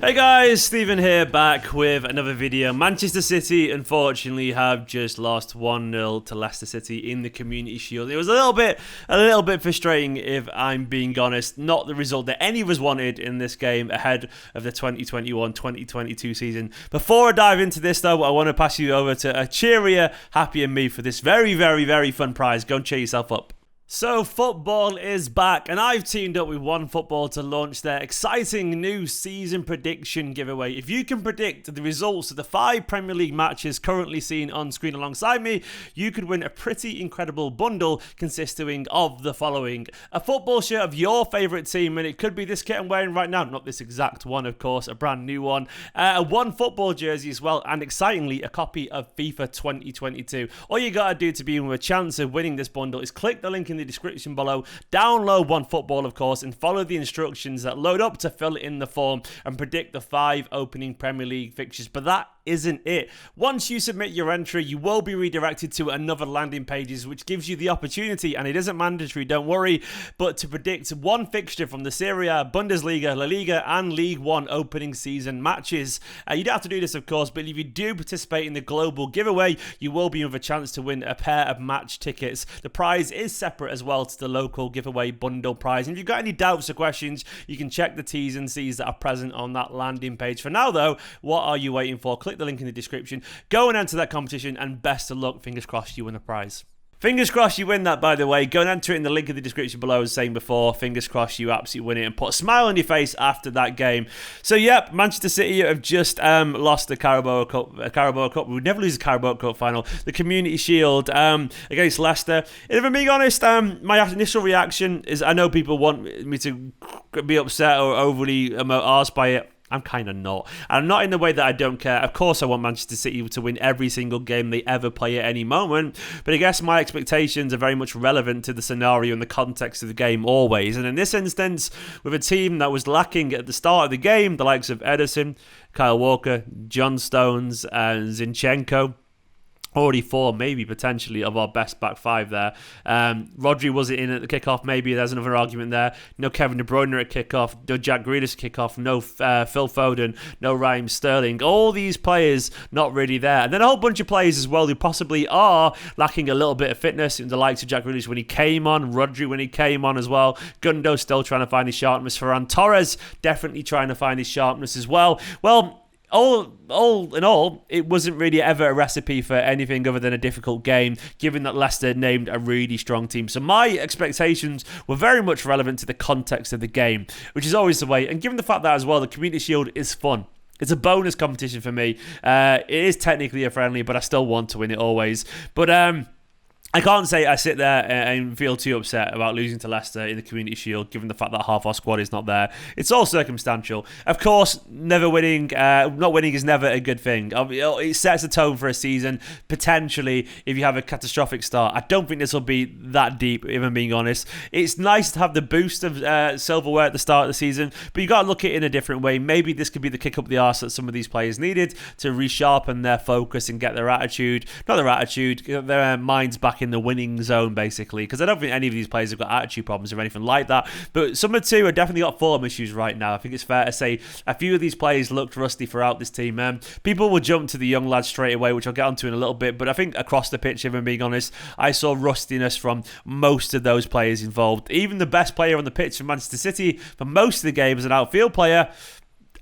Hey guys, Stephen here, back with another video. Manchester City unfortunately have just lost 1-0 to Leicester City in the Community Shield. It was a little bit frustrating, if I'm being honest. Not the result that any of us wanted in this game ahead of the 2021-2022 season. Before I dive into this though, I want to pass you over to a cheerier, happier me for this very fun prize. Go and cheer yourself up. So football is back, and I've teamed up with OneFootball to launch their exciting new season prediction giveaway. If you can predict the results of the 5 Premier League matches currently seen on screen alongside me, you could win a pretty incredible bundle consisting of the following: a football shirt of your favourite team, and it could be this kit I'm wearing right now, not this exact one of course, a brand new one, a OneFootball jersey as well, and excitingly a copy of FIFA 2022. All you gotta do to be in with a chance of winning this bundle is click the link in the description below, download OneFootball of course, and follow the instructions that load up to fill in the form and predict the 5 opening Premier League fixtures. But that isn't it. Once you submit your entry, you will be redirected to another landing pages, which gives you the opportunity, and it isn't mandatory, don't worry, but to predict one fixture from the Serie A, Bundesliga, La Liga and League One opening season matches. You don't have to do this of course, but if you do participate in the global giveaway, you will be with a chance to win a pair of match tickets. The prize is separate as well to the local giveaway bundle prize. And if you've got any doubts or questions, you can check the T's and C's that are present on that landing page. For now though, what are you waiting for? Click the link in the description, go and enter that competition, and best of luck. Fingers crossed you win the prize. Fingers crossed you win that, by the way. Go and enter it in the link in the description below, as saying before. Fingers crossed you absolutely win it and put a smile on your face after that game. So, yep, Manchester City have just lost the Carabao Cup. We would never lose the Carabao Cup final. The Community Shield against Leicester. If I'm being honest, my initial reaction is, I know people want me to be upset or overly arsed by it. I'm kind of not. And I'm not in the way that I don't care. Of course, I want Manchester City to win every single game they ever play at any moment. But I guess my expectations are very much relevant to the scenario and the context of the game always. And in this instance, with a team that was lacking at the start of the game, the likes of Ederson, Kyle Walker, John Stones and Zinchenko, already 4, maybe potentially, of our best back 5 there. Rodri wasn't in at the kickoff. Maybe there's another argument there. No Kevin De Bruyne at kickoff. No Jack Grealish at kickoff. No Phil Foden. No Raheem Sterling. All these players not really there. And then a whole bunch of players as well who possibly are lacking a little bit of fitness. In the likes of Jack Grealish when he came on. Rodri when he came on as well. Gundo still trying to find his sharpness. Ferran Torres definitely trying to find his sharpness as well. Well, all in all, it wasn't really ever a recipe for anything other than a difficult game, given that Leicester named a really strong team. So my expectations were very much relevant to the context of the game, which is always the way. And given the fact that as well, the Community Shield is fun. It's a bonus competition for me. It is technically a friendly, but I still want to win it always. But I can't say I sit there and feel too upset about losing to Leicester in the Community Shield, given the fact that half our squad is not there. It's all circumstantial. Of course, not winning is never a good thing. It sets a tone for a season, potentially, if you have a catastrophic start. I don't think this will be that deep, if I'm being honest. It's nice to have the boost of silverware at the start of the season, but you got to look at it in a different way. Maybe this could be the kick up the arse that some of these players needed to resharpen their focus and get their minds back in the winning zone, basically, because I don't think any of these players have got attitude problems or anything like that, but some of two are definitely got form issues right now. I think it's fair to say a few of these players looked rusty throughout this team. People will jump to the young lads straight away, which I'll get onto in a little bit, but I think across the pitch, if I'm being honest, I saw rustiness from most of those players involved. Even the best player on the pitch for Manchester City for most of the game as an outfield player,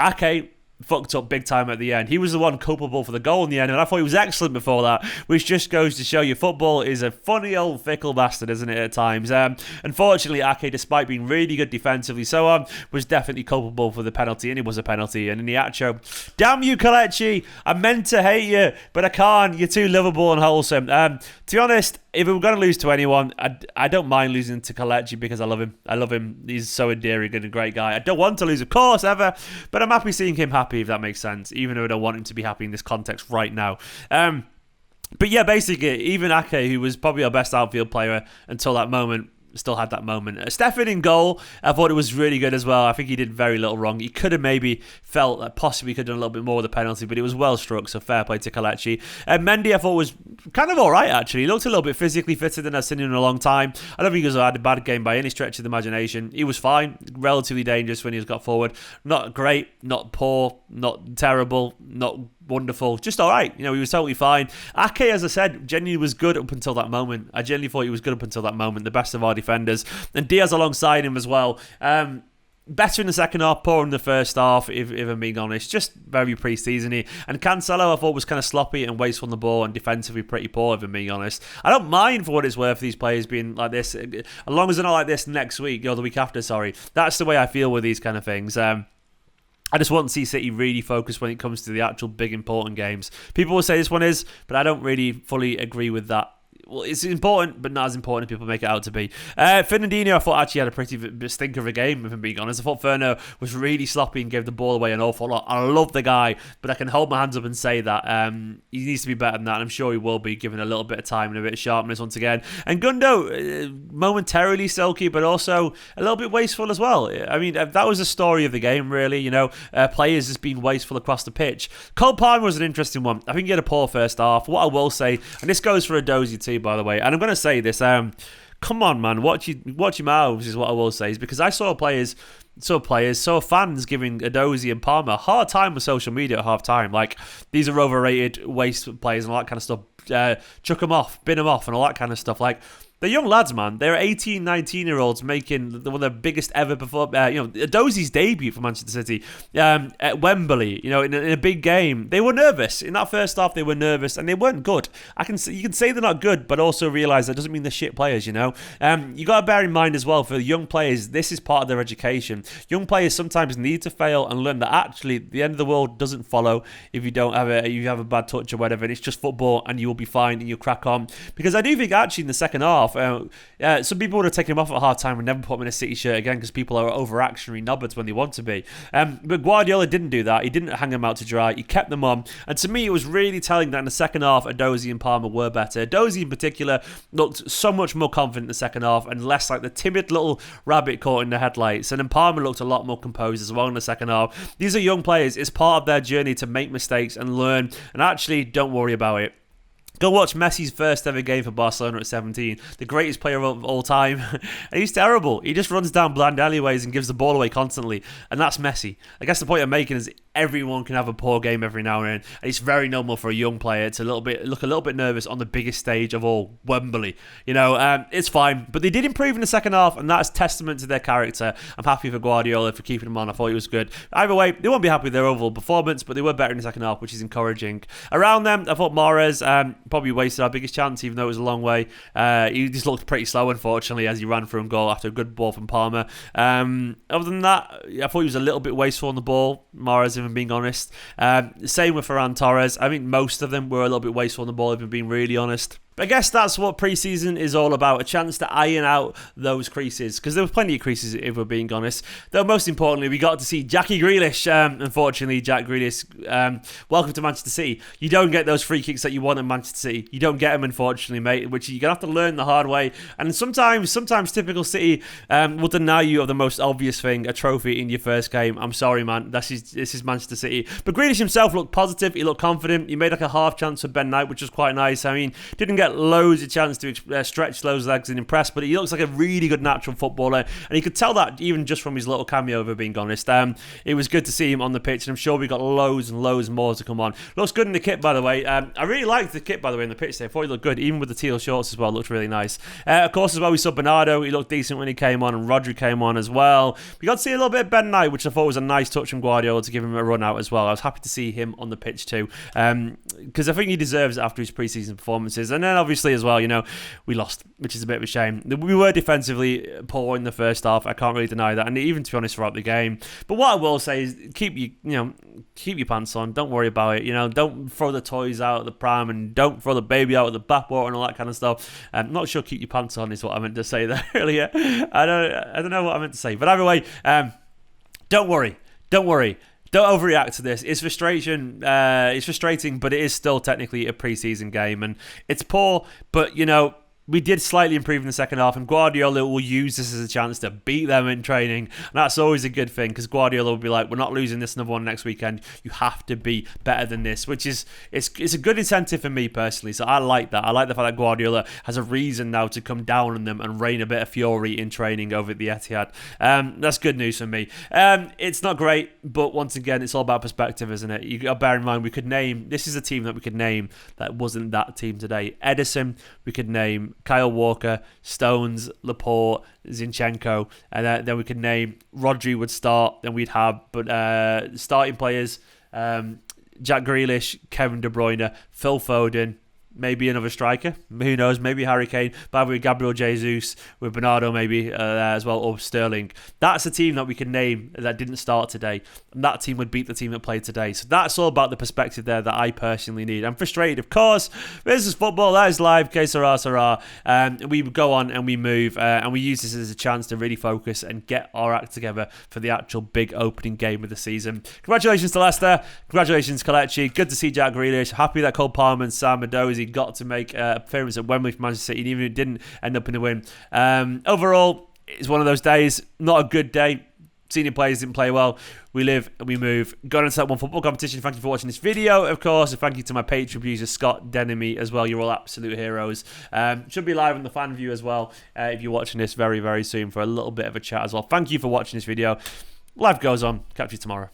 Ake, fucked up big time at the end. He was the one culpable for the goal in the end, and I thought he was excellent before that, which just goes to show you football is a funny old fickle bastard, isn't it, at times. Unfortunately, Ake, despite being really good defensively, so on, was definitely culpable for the penalty, and it was a penalty. And Iheanacho, damn you, Kelechi, I meant to hate you, but I can't. You're too lovable and wholesome. To be honest, if we were going to lose to anyone, I don't mind losing to Kelechi because I love him. I love him. He's so endearing and a great guy. I don't want to lose, of course, ever, but I'm happy seeing him happy, if that makes sense, even though I don't want him to be happy in this context right now. But yeah, basically, even Ake, who was probably our best outfield player until that moment, still had that moment. Stefan in goal, I thought it was really good as well. I think he did very little wrong. He could have maybe felt that possibly could have done a little bit more with the penalty, but it was well struck, so fair play to Kelechi. Mendy, I thought, was kind of all right, actually. He looked a little bit physically fitter than I've seen in a long time. I don't think he had a bad game by any stretch of the imagination. He was fine, relatively dangerous when he got forward. Not great, not poor, not terrible, not wonderful, just all right. He was totally fine. Ake, as I said, genuinely was good up until that moment. I genuinely thought he was good up until that moment, the best of our defenders. And Diaz alongside him as well. Better in the second half, poor in the first half, if I'm being honest. Just very pre-season-y. And Cancelo, I thought, was kind of sloppy and wasteful on the ball and defensively pretty poor, if I'm being honest. I don't mind, for what it's worth, these players being like this. As long as they're not like this next week, or the week after, sorry. That's the way I feel with these kind of things. I just want to see City really focus when it comes to the actual big important games. People will say this one is, but I don't really fully agree with that. Well, it's important, but not as important as people make it out to be. Fernandinho, I thought, actually had a pretty stinker of a game, if I'm being honest. I thought Ferno was really sloppy and gave the ball away an awful lot. I love the guy, but I can hold my hands up and say that he needs to be better than that, and I'm sure he will be, given a little bit of time and a bit of sharpness once again. And Gundo, momentarily silky, but also a little bit wasteful as well. I mean, that was the story of the game, really. Players just being wasteful across the pitch. Cole Palmer was an interesting one. I think he had a poor first half. What I will say, and this goes for a Dozy too, by the way, and I'm going to say this, come on, man, watch your mouths is what I will say, is because I saw fans giving Adozie and Palmer a hard time with social media at half time. Like, these are overrated, waste players and all that kind of stuff. Chuck them off, bin them off, and all that kind of stuff. Like, they're young lads, man. They're 18, 19-year-olds making one of their biggest ever Adozie's debut for Manchester City at Wembley, in a big game. They were nervous. In that first half, they were nervous, and they weren't good. You can say they're not good, but also realise that doesn't mean they're shit players, You got to bear in mind as well, for young players, this is part of their education. Young players sometimes need to fail and learn that actually the end of the world doesn't follow if you have a bad touch or whatever. And it's just football, and you will be fine and you'll crack on. Because I do think actually in the second half, some people would have taken him off at half time and never put him in a City shirt again, because people are overreactionary knobbards when they want to be. But Guardiola didn't do that. He didn't hang them out to dry. He kept them on. And to me, it was really telling that in the second half, Adozie and Palmer were better. Adozie in particular looked so much more confident in the second half and less like the timid little rabbit caught in the headlights. And then Palmer looked a lot more composed as well in the second half. These are young players. It's part of their journey to make mistakes and learn. And actually, don't worry about it. Go watch Messi's first ever game for Barcelona at 17. The greatest player of all time. And he's terrible. He just runs down blind alleyways and gives the ball away constantly. And that's Messi. I guess the point I'm making is everyone can have a poor game every now and then. And it's very normal for a young player to look a little bit nervous on the biggest stage of all, Wembley. It's fine. But they did improve in the second half, and that's testament to their character. I'm happy for Guardiola for keeping them on. I thought he was good. Either way, they won't be happy with their overall performance, but they were better in the second half, which is encouraging. Around them, I thought Mahrez probably wasted our biggest chance, even though it was a long way. He just looked pretty slow, unfortunately, as he ran through a goal after a good ball from Palmer. Other than that, I thought he was a little bit wasteful on the ball, Mahrez, if I'm being honest. Same with Ferran Torres. I think most of them were a little bit wasteful on the ball, if I'm being really honest. But I guess that's what pre-season is all about, a chance to iron out those creases, because there was plenty of creases, if we're being honest. Though most importantly, we got to see Jackie Grealish. Unfortunately, Jack Grealish, welcome to Manchester City. You don't get those free kicks that you want in Manchester City. You don't get them, unfortunately, mate, which you're going to have to learn the hard way. And sometimes typical City will deny you of the most obvious thing, a trophy in your first game. I'm sorry, man. This is Manchester City. But Grealish himself looked positive. He looked confident. He made like a half chance for Ben Knight, which was quite nice. I mean, didn't get loads of chance to stretch those legs and impress, but he looks like a really good natural footballer, and you could tell that even just from his little cameo, if we're being honest. It was good to see him on the pitch, and I'm sure we got loads and loads more to come on. Looks good in the kit, by the way. I really liked the kit, by the way, in the pitch there. I thought he looked good, even with the teal shorts as well. Looked really nice. Of course, as well, we saw Bernardo. He looked decent when he came on, and Rodri came on as well. We got to see a little bit of Ben Knight, which I thought was a nice touch from Guardiola to give him a run out as well. I was happy to see him on the pitch too, because I think he deserves it after his pre-season performances. And then obviously as well, we lost, which is a bit of a shame. We were defensively poor in the first half. I can't really deny that, and even to be honest, throughout the game. But what I will say is keep your pants on. Don't worry about it. Don't throw the toys out of the pram, and don't throw the baby out of the bathwater and all that kind of stuff. I'm not sure keep your pants on is what I meant to say there earlier. I don't know what I meant to say, but either way, don't worry. Don't overreact to this. It's frustration. It's frustrating, but it is still technically a pre-season game, and it's poor. But we did slightly improve in the second half, and Guardiola will use this as a chance to beat them in training. And that's always a good thing, because Guardiola will be like, we're not losing this another one next weekend. You have to be better than this, which is it's a good incentive for me personally. So I like that. I like the fact that Guardiola has a reason now to come down on them and rain a bit of fury in training over at the Etihad. That's good news for me. It's not great, but once again, it's all about perspective, isn't it? You got to bear in mind, this is a team that we could name that wasn't that team today. Edison, we could name Kyle Walker, Stones, Laporte, Zinchenko, and then we could name Rodri would start. Then we'd have starting players: Jack Grealish, Kevin De Bruyne, Phil Foden. Maybe another striker. Who knows? Maybe Harry Kane. But with Gabriel Jesus, with Bernardo maybe as well, or Sterling. That's a team that we can name that didn't start today. And that team would beat the team that played today. So that's all about the perspective there that I personally need. I'm frustrated, of course. This is football. That is live. Que sera, sera. We go on and we move. And we use this as a chance to really focus and get our act together for the actual big opening game of the season. Congratulations to Leicester. Congratulations, Kelechi. Good to see Jack Grealish. Happy that Cole Palmer and Sam Mendoza got to make an appearance at Wembley for Manchester City, even if it didn't end up in the win. Overall, it's one of those days. Not a good day. Senior players didn't play well. We live and we move. Going into that OneFootball competition. Thank you for watching this video, of course. And thank you to my Patreon producer, Scott Denemy, as well. You're all absolute heroes. Should be live on the fan view as well, if you're watching this very, very soon for a little bit of a chat as well. Thank you for watching this video. Life goes on. Catch you tomorrow.